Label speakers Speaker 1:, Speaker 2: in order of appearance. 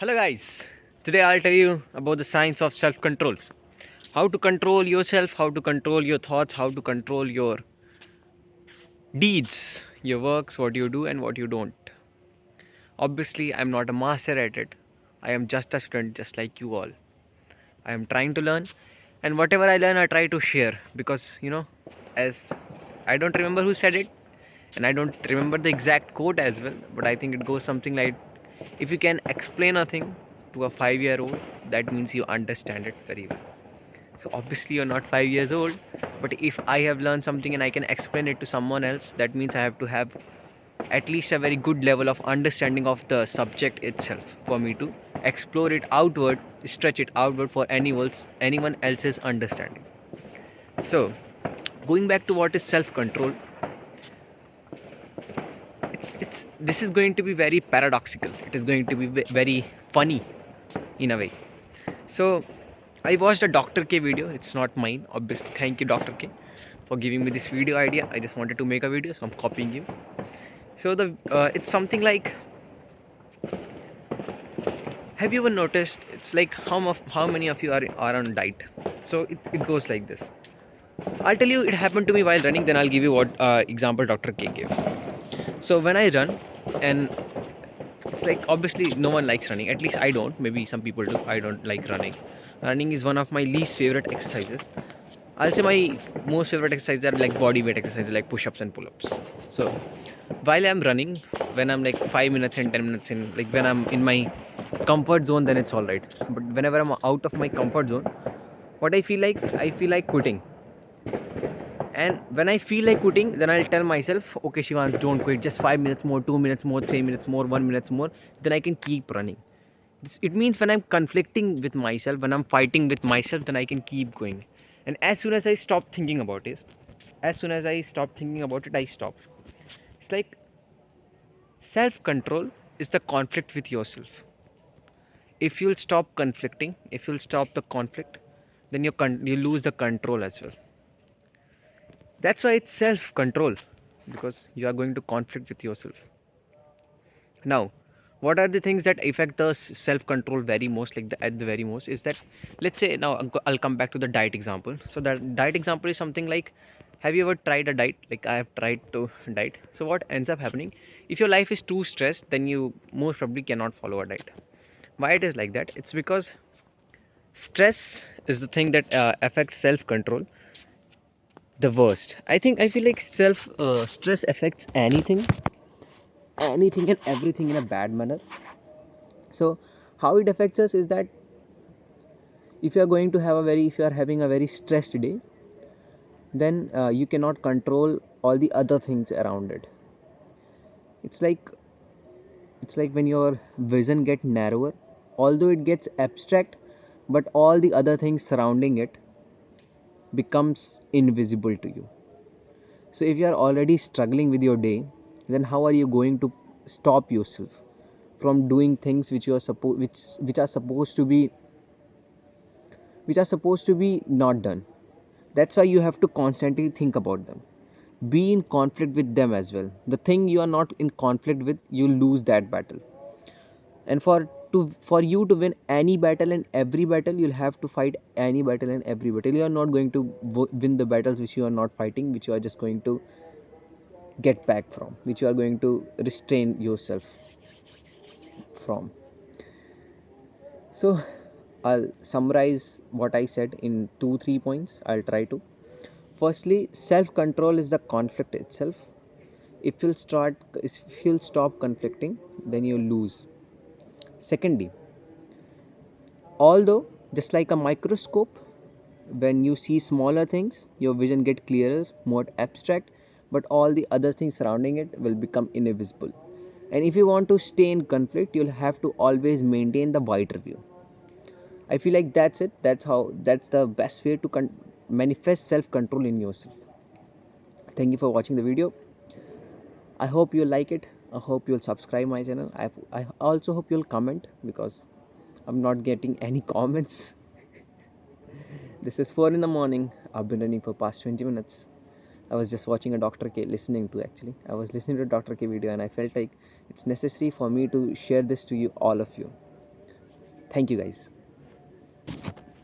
Speaker 1: Hello, guys. Today I'll tell you about the science of self control. How to control yourself, how to control your thoughts, how to control your deeds, your works, what you do, and what you don't. Obviously, I'm not a master at it. I am just a student, just like you all. I am trying to learn, and whatever I learn, I try to share because as I don't remember who said it, and I don't remember the exact quote as well, but I think it goes something like if you can explain a thing to a 5-year-old, that means you understand it very well. So, obviously, you're not 5 years old, but if I have learned something and I can explain it to someone else, that means I have to have at least a very good level of understanding of the subject itself for me to explore it outward, stretch it outward for anyone else's understanding. So, going back to what is self control, it's this is going to be very paradoxical. It is going to be very funny in a way. So, I watched a Dr. K video. It's not mine, obviously. Thank you, Dr. K, for giving me this video idea. I just wanted to make a video, so I'm copying you. So the it's something like, have you ever noticed? It's like how many of you are on diet? So it goes like this. I'll tell you, it happened to me while running. Then I'll give you what example Dr. K gave. So when I run, and it's like obviously no one likes running. At least I don't. Maybe some people do. I don't like running. Running is one of my least favorite exercises. I'll say my most favorite exercises are like body weight exercises like push-ups and pull-ups. So while I'm running, when I'm like 5 minutes in, 10 minutes in, like when I'm in my comfort zone, then it's all right. But whenever I'm out of my comfort zone, what I feel like quitting. And when I feel like quitting, then I'll tell myself, okay, Shivans, don't quit. Just 5 minutes more, 2 minutes more, 3 minutes more, 1 minute more. Then I can keep running. It means when I'm conflicting with myself, when I'm fighting with myself, then I can keep going. And as soon as I stop thinking about it, I stop. It's like self control is the conflict with yourself. If you'll stop conflicting, if you'll stop the conflict, then you lose the control as well. That's why it's self control, because you are going to conflict with yourself. Now, what are the things that affect the self control very most, like at the very most, is that, let's say, now I'll come back to the diet example. So that diet example is something like, have you ever tried a diet? Like I have tried to diet. So what ends up happening, if your life is too stressed, then you most probably cannot follow a diet. Why it is like that? It's because stress is the thing that affects self control the worst. I feel like self stress affects anything and everything in a bad manner. So how it affects us is that if you are having a very stressed day, then you cannot control all the other things around it. It's like it's like when your vision gets narrower, although it gets abstract, but all the other things surrounding it becomes invisible to you. So if you are already struggling with your day, then how are you going to stop yourself from doing things which are supposed to be not done? That's why you have to constantly think about them, be in conflict with them as well. The thing you are not in conflict with, you lose that battle. And for you to win any battle and every battle, you'll have to fight any battle and every battle. You are not going to win the battles which you are not fighting, which you are just going to get back from, which you are going to restrain yourself from. So I'll summarize what I said in 2 3 points. I'll try to. Firstly, self control is the conflict itself. If you'll stop conflicting, then you lose. Secondly, although just like a microscope, when you see smaller things, your vision get clearer, more abstract, but all the other things surrounding it will become invisible. And if you want to stay in conflict, you'll have to always maintain the wider view. I feel like that's it. That's the best way to manifest self control in yourself. Thank you for watching the video. I hope you like it. I hope you'll subscribe my channel. I also hope you'll comment, because I'm not getting any comments. This is 4 in the morning. I've been running for past 20 minutes. I was just watching a Dr. K, I was listening to a Dr. K video, and I felt like it's necessary for me to share this to you, all of you. Thank you, guys.